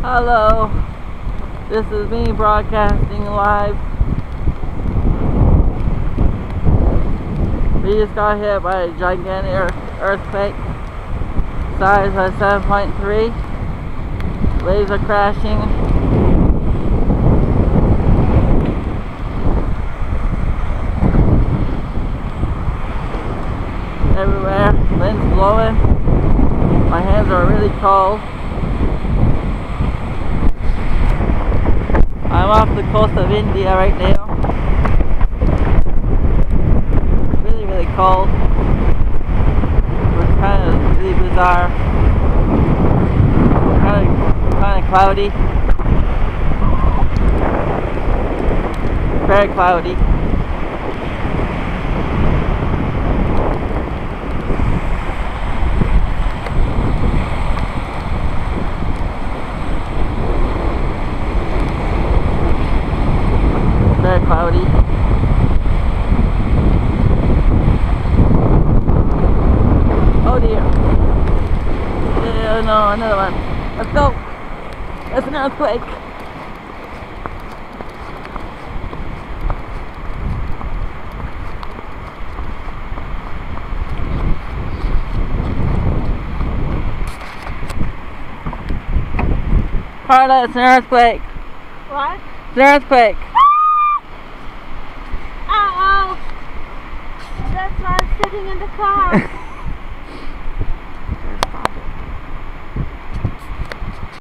Hello, this is me broadcasting live. We just got hit by a gigantic earthquake, size of 7.3. Waves are crashing. Everywhere, wind's blowing. My hands are really cold. I'm off the coast of India right now. It's really cold. It's kind of really bizarre. Kind of cloudy. Very cloudy. Very cloudy. Oh dear. No, another one. Let's go. That's an earthquake. Carla, it's an earthquake. What? It's an earthquake. Uh-oh. That's why I'm sitting in the car.